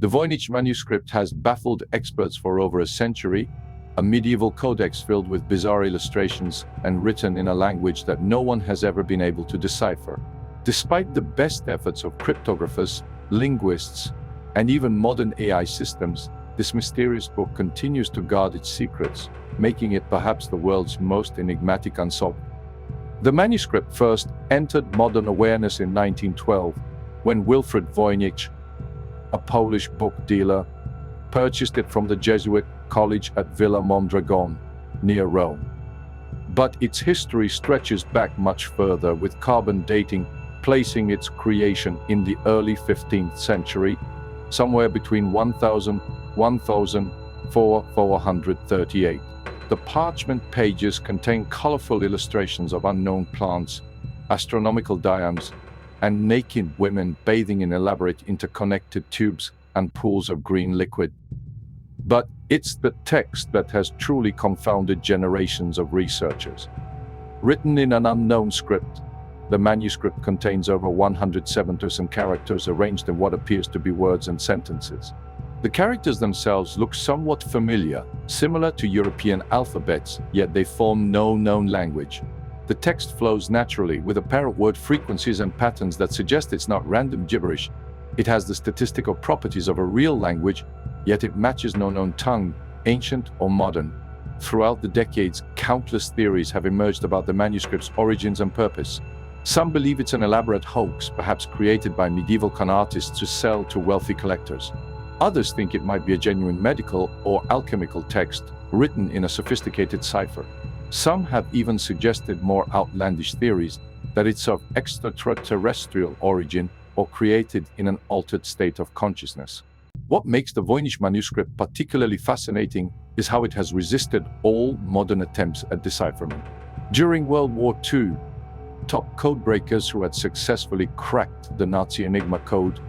The Voynich Manuscript has baffled experts for over a century, a medieval codex filled with bizarre illustrations and written in a language that no one has ever been able to decipher. Despite the best efforts of cryptographers, linguists, and even modern AI systems, this mysterious book continues to guard its secrets, making it perhaps the world's most enigmatic unsolved. The manuscript first entered modern awareness in 1912, when Wilfred Voynich, a Polish book dealer, purchased it from the Jesuit college at Villa Mondragon, near Rome. But its history stretches back much further, with carbon dating placing its creation in the early 15th century, somewhere between 1438. The parchment pages contain colorful illustrations of unknown plants, astronomical diagrams, and naked women bathing in elaborate interconnected tubes and pools of green liquid. But it's the text that has truly confounded generations of researchers. Written in an unknown script, the manuscript contains over 107,000 characters arranged in what appears to be words and sentences. The characters themselves look somewhat familiar, similar to European alphabets, yet they form no known language. The text flows naturally, with apparent word frequencies and patterns that suggest it's not random gibberish. It has the statistical properties of a real language, yet it matches no known tongue, ancient or modern. Throughout the decades, countless theories have emerged about the manuscript's origins and purpose. Some believe it's an elaborate hoax, perhaps created by medieval con artists to sell to wealthy collectors. Others think it might be a genuine medical or alchemical text written in a sophisticated cipher. Some have even suggested more outlandish theories that it's of extraterrestrial origin or created in an altered state of consciousness. What makes the Voynich manuscript particularly fascinating is how it has resisted all modern attempts at decipherment. During World War II, top codebreakers who had successfully cracked the Nazi Enigma code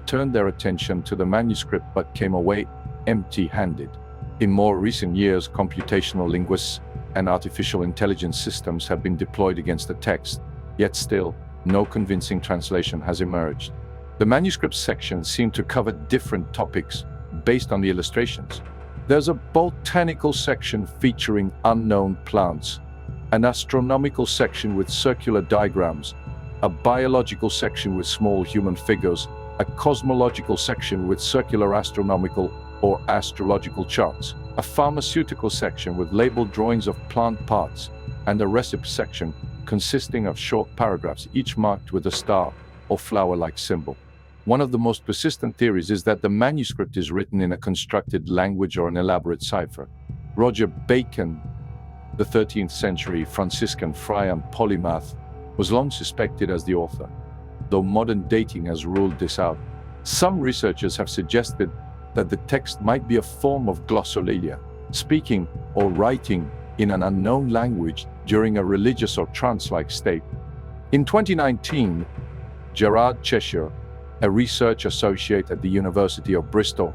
turned their attention to the manuscript but came away empty-handed. In more recent years, computational linguists and artificial intelligence systems have been deployed against the text, yet still, no convincing translation has emerged. The manuscript sections seem to cover different topics based on the illustrations. There's a botanical section featuring unknown plants, an astronomical section with circular diagrams, a biological section with small human figures, a cosmological section with circular astronomical or astrological charts, a pharmaceutical section with labeled drawings of plant parts, and a recipe section consisting of short paragraphs, each marked with a star or flower-like symbol. One of the most persistent theories is that the manuscript is written in a constructed language or an elaborate cipher. Roger Bacon, the 13th century Franciscan friar and polymath, was long suspected as the author, though modern dating has ruled this out. Some researchers have suggested that the text might be a form of glossolalia, speaking or writing in an unknown language during a religious or trance-like state. In 2019, Gerard Cheshire, a research associate at the University of Bristol,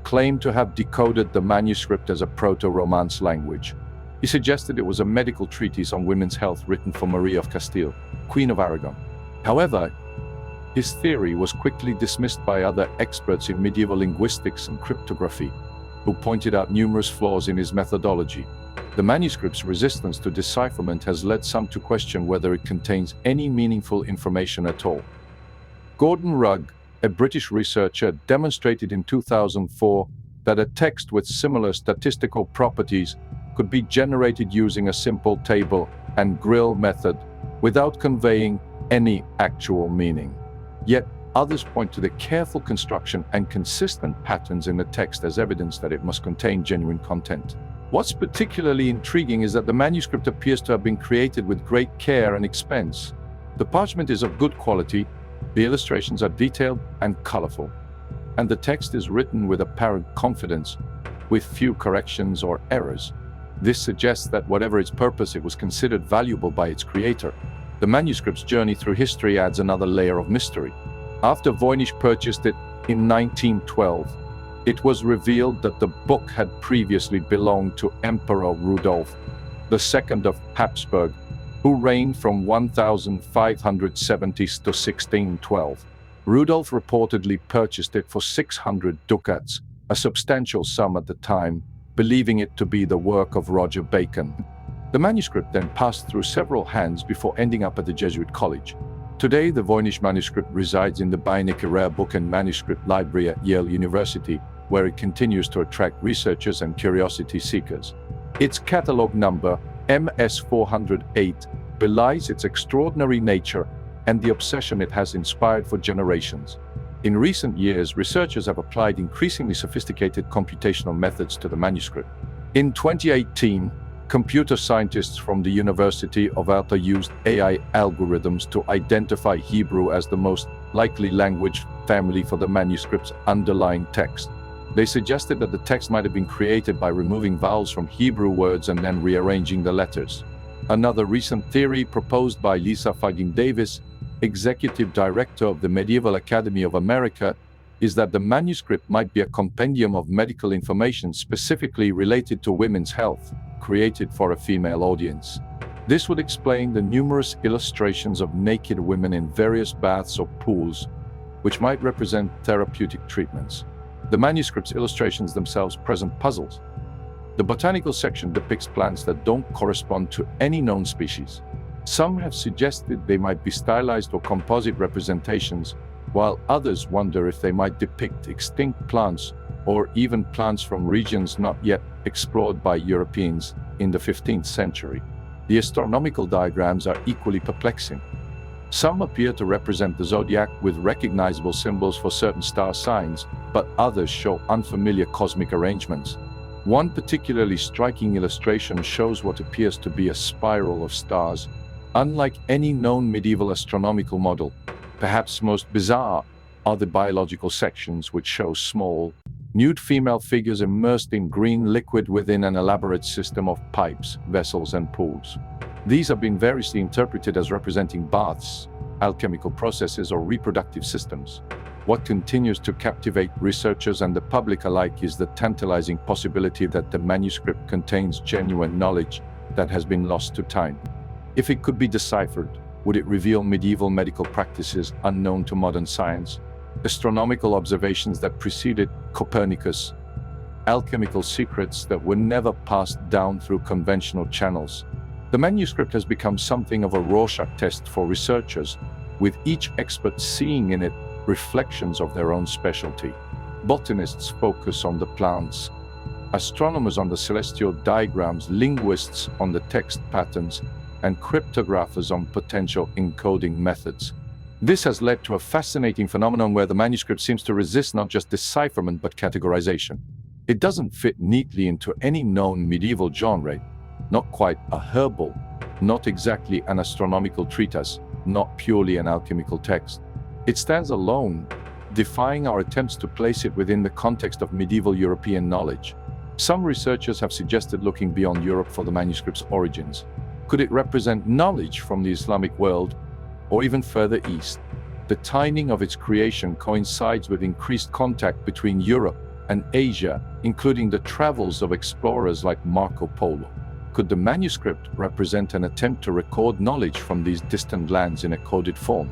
claimed to have decoded the manuscript as a Proto-Romance language. He suggested it was a medical treatise on women's health written for Marie of Castile, Queen of Aragon. However, his theory was quickly dismissed by other experts in medieval linguistics and cryptography, who pointed out numerous flaws in his methodology. The manuscript's resistance to decipherment has led some to question whether it contains any meaningful information at all. Gordon Rugg, a British researcher, demonstrated in 2004 that a text with similar statistical properties could be generated using a simple table and grill method without conveying any actual meaning. Yet others point to the careful construction and consistent patterns in the text as evidence that it must contain genuine content. What's particularly intriguing is that the manuscript appears to have been created with great care and expense. The parchment is of good quality, the illustrations are detailed and colorful, and the text is written with apparent confidence, with few corrections or errors. This suggests that whatever its purpose, it was considered valuable by its creator. The manuscript's journey through history adds another layer of mystery. After Voynich purchased it in 1912, it was revealed that the book had previously belonged to Emperor Rudolf II of Habsburg, who reigned from 1570 to 1612. Rudolf reportedly purchased it for 600 ducats, a substantial sum at the time, believing it to be the work of Roger Bacon. The manuscript then passed through several hands before ending up at the Jesuit college. Today, the Voynich Manuscript resides in the Voynich Rare Book and Manuscript Library at Yale University, where it continues to attract researchers and curiosity seekers. Its catalog number, MS408, belies its extraordinary nature and the obsession it has inspired for generations. In recent years, researchers have applied increasingly sophisticated computational methods to the manuscript. In 2018, computer scientists from the University of Alta used AI algorithms to identify Hebrew as the most likely language family for the manuscript's underlying text. They suggested that the text might have been created by removing vowels from Hebrew words and then rearranging the letters. Another recent theory proposed by Lisa Fagin Davis, executive director of the Medieval Academy of America, is that the manuscript might be a compendium of medical information specifically related to women's health, created for a female audience. This would explain the numerous illustrations of naked women in various baths or pools, which might represent therapeutic treatments. The manuscript's illustrations themselves present puzzles. The botanical section depicts plants that don't correspond to any known species. Some have suggested they might be stylized or composite representations, while others wonder if they might depict extinct plants or even plants from regions not yet explored by Europeans in the 15th century. The astronomical diagrams are equally perplexing. Some appear to represent the zodiac with recognizable symbols for certain star signs, but others show unfamiliar cosmic arrangements. One particularly striking illustration shows what appears to be a spiral of stars. Unlike any known medieval astronomical model, perhaps most bizarre are the biological sections, which show small, nude female figures immersed in green liquid within an elaborate system of pipes, vessels, and pools. These have been variously interpreted as representing baths, alchemical processes, or reproductive systems. What continues to captivate researchers and the public alike is the tantalizing possibility that the manuscript contains genuine knowledge that has been lost to time. If it could be deciphered, would it reveal medieval medical practices unknown to modern science, astronomical observations that preceded Copernicus, alchemical secrets that were never passed down through conventional channels? The manuscript has become something of a Rorschach test for researchers, with each expert seeing in it reflections of their own specialty. Botanists focus on the plants, astronomers on the celestial diagrams, linguists on the text patterns, and cryptographers on potential encoding methods. This has led to a fascinating phenomenon where the manuscript seems to resist not just decipherment but categorization. It doesn't fit neatly into any known medieval genre, not quite a herbal, not exactly an astronomical treatise, not purely an alchemical text. It stands alone, defying our attempts to place it within the context of medieval European knowledge. Some researchers have suggested looking beyond Europe for the manuscript's origins. Could it represent knowledge from the Islamic world, or even further east? The timing of its creation coincides with increased contact between Europe and Asia, including the travels of explorers like Marco Polo. Could the manuscript represent an attempt to record knowledge from these distant lands in a coded form?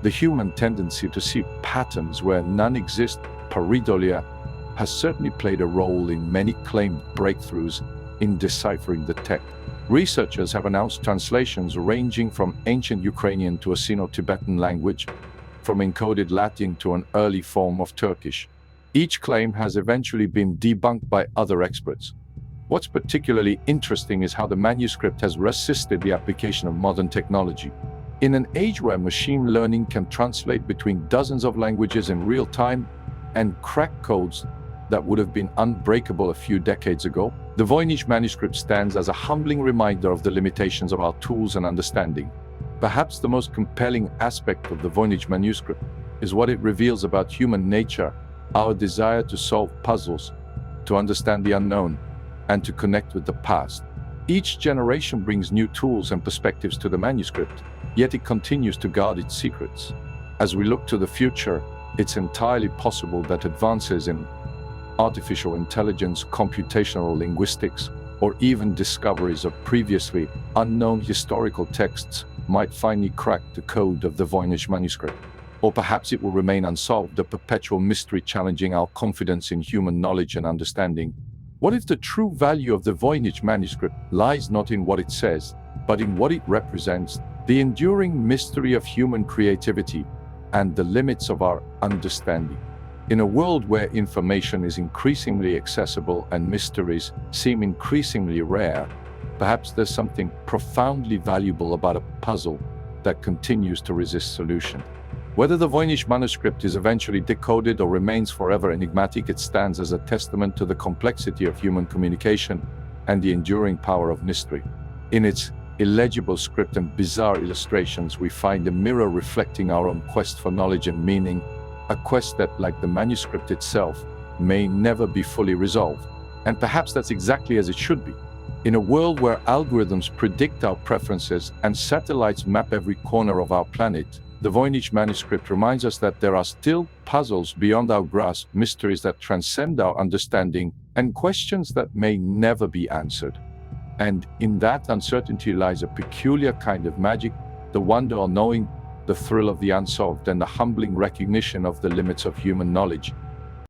The human tendency to see patterns where none exist, pareidolia, has certainly played a role in many claimed breakthroughs in deciphering the text. Researchers have announced translations ranging from ancient Ukrainian to a Sino-Tibetan language, from encoded Latin to an early form of Turkish. Each claim has eventually been debunked by other experts. What's particularly interesting is how the manuscript has resisted the application of modern technology. In an age where machine learning can translate between dozens of languages in real time and crack codes that would have been unbreakable a few decades ago, the Voynich Manuscript stands as a humbling reminder of the limitations of our tools and understanding. Perhaps the most compelling aspect of the Voynich Manuscript is what it reveals about human nature, our desire to solve puzzles, to understand the unknown, and to connect with the past. Each generation brings new tools and perspectives to the manuscript, yet it continues to guard its secrets. As we look to the future, it's entirely possible that advances in artificial intelligence, computational linguistics, or even discoveries of previously unknown historical texts might finally crack the code of the Voynich Manuscript. Or perhaps it will remain unsolved, a perpetual mystery challenging our confidence in human knowledge and understanding. What if the true value of the Voynich Manuscript lies not in what it says, but in what it represents, the enduring mystery of human creativity and the limits of our understanding? In a world where information is increasingly accessible and mysteries seem increasingly rare, perhaps there's something profoundly valuable about a puzzle that continues to resist solution. Whether the Voynich Manuscript is eventually decoded or remains forever enigmatic, it stands as a testament to the complexity of human communication and the enduring power of mystery. In its illegible script and bizarre illustrations, we find a mirror reflecting our own quest for knowledge and meaning, a quest that, like the manuscript itself, may never be fully resolved. And perhaps that's exactly as it should be. In a world where algorithms predict our preferences and satellites map every corner of our planet, the Voynich Manuscript reminds us that there are still puzzles beyond our grasp, mysteries that transcend our understanding, and questions that may never be answered. And in that uncertainty lies a peculiar kind of magic, the wonder of knowing, the thrill of the unsolved, and the humbling recognition of the limits of human knowledge.